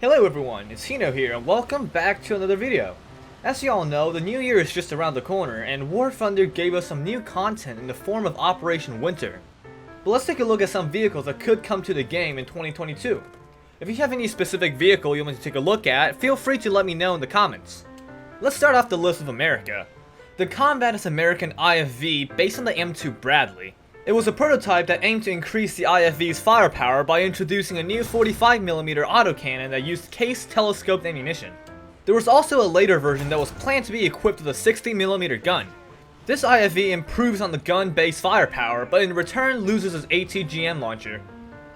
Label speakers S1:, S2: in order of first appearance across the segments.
S1: Hello everyone, it's Hino here and welcome back to another video. As you all know, the new year is just around the corner and War Thunder gave us some new content in the form of Operation Winter. But let's take a look at some vehicles that could come to the game in 2022. If you have any specific vehicle you want to take a look at, feel free to let me know in the comments. Let's start off the list of America. The Combat is American IFV based on the M2 Bradley. It was a prototype that aimed to increase the IFV's firepower by introducing a new 45mm autocannon that used case-telescoped ammunition. There was also a later version that was planned to be equipped with a 60mm gun. This IFV improves on the gun-based firepower, but in return loses its ATGM launcher.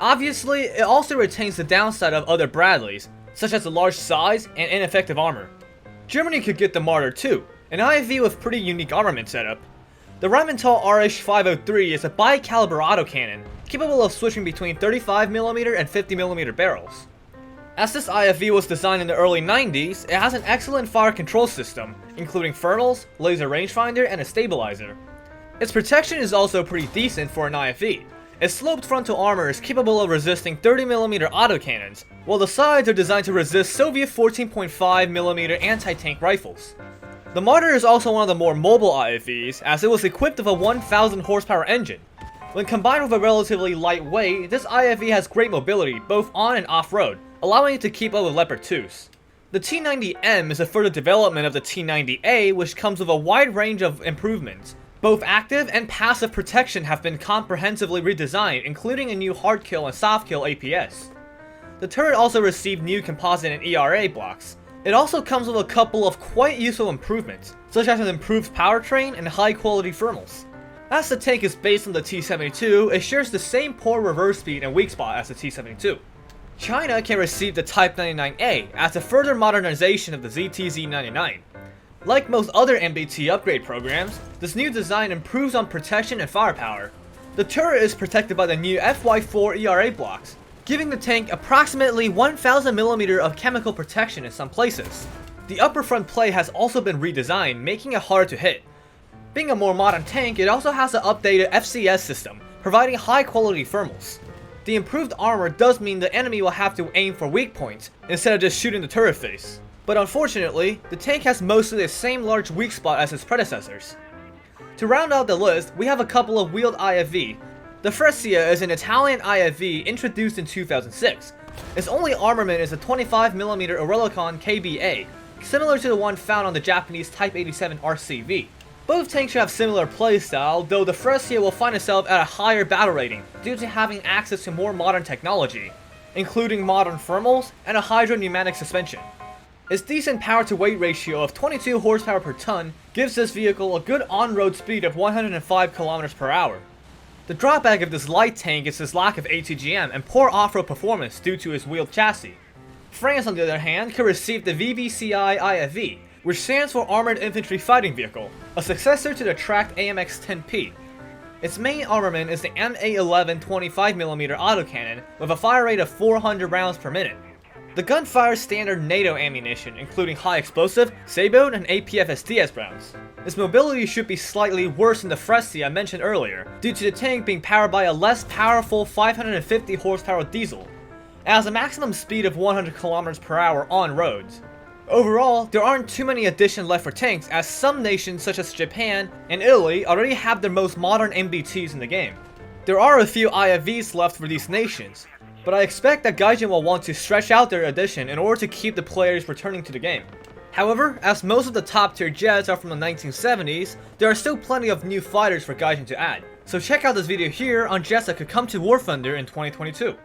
S1: Obviously, it also retains the downside of other Bradleys, such as the large size and ineffective armor. Germany could get the Marder too, an IFV with pretty unique armament setup. The Rheinmetall RH-503 is a bi-caliber autocannon, capable of switching between 35mm and 50mm barrels. As this IFV was designed in the early 90s, it has an excellent fire control system, including funnels, laser rangefinder, and a stabilizer. Its protection is also pretty decent for an IFV. Its sloped frontal armor is capable of resisting 30mm autocannons, while the sides are designed to resist Soviet 14.5mm anti-tank rifles. The Marder is also one of the more mobile IFVs, as it was equipped with a 1000 horsepower engine. When combined with a relatively light weight, this IFV has great mobility both on and off-road, allowing it to keep up with Leopard 2s. The T90M is a further development of the T90A, which comes with a wide range of improvements. Both active and passive protection have been comprehensively redesigned, including a new hard kill and soft kill APS. The turret also received new composite and ERA blocks. It also comes with a couple of quite useful improvements, such as an improved powertrain and high-quality thermals. As the tank is based on the T-72, it shares the same poor reverse speed and weak spot as the T-72. China can receive the Type 99A as a further modernization of the ZTZ-99. Like most other MBT upgrade programs, this new design improves on protection and firepower. The turret is protected by the new FY4 ERA blocks, giving the tank approximately 1000mm of chemical protection in some places. The upper front plate has also been redesigned, making it harder to hit. Being a more modern tank, it also has an updated FCS system, providing high quality thermals. The improved armor does mean the enemy will have to aim for weak points, instead of just shooting the turret face. But unfortunately, the tank has mostly the same large weak spot as its predecessors. To round out the list, we have a couple of wheeled IFV. The Froscia is an Italian IFV introduced in 2006. Its only armament is a 25mm Oerlikon KBA, similar to the one found on the Japanese Type 87 RCV. Both tanks should have similar playstyle, though the Froscia will find itself at a higher battle rating due to having access to more modern technology, including modern thermals and a hydropneumatic suspension. Its decent power to weight ratio of 22 horsepower per ton gives this vehicle a good on-road speed of 105 km per hour. The drawback of this light tank is its lack of ATGM and poor off-road performance due to its wheeled chassis. France, on the other hand, could receive the VVCI IFV, which stands for Armored Infantry Fighting Vehicle, a successor to the tracked AMX-10P. Its main armament is the MA-11 25mm autocannon with a fire rate of 400 rounds per minute. The gun fires standard NATO ammunition, including high explosive, Sabot, and APFSDS rounds. Its mobility should be slightly worse than the Froscia I mentioned earlier, due to the tank being powered by a less powerful 550 horsepower diesel. It has a maximum speed of 100 km per hour on roads. Overall, there aren't too many additions left for tanks, as some nations such as Japan and Italy already have their most modern MBTs in the game. There are a few IFVs left for these nations, but I expect that Gaijin will want to stretch out their addition in order to keep the players returning to the game. However, as most of the top tier jets are from the 1970s, there are still plenty of new fighters for Gaijin to add. So check out this video here on jets that could come to War Thunder in 2022.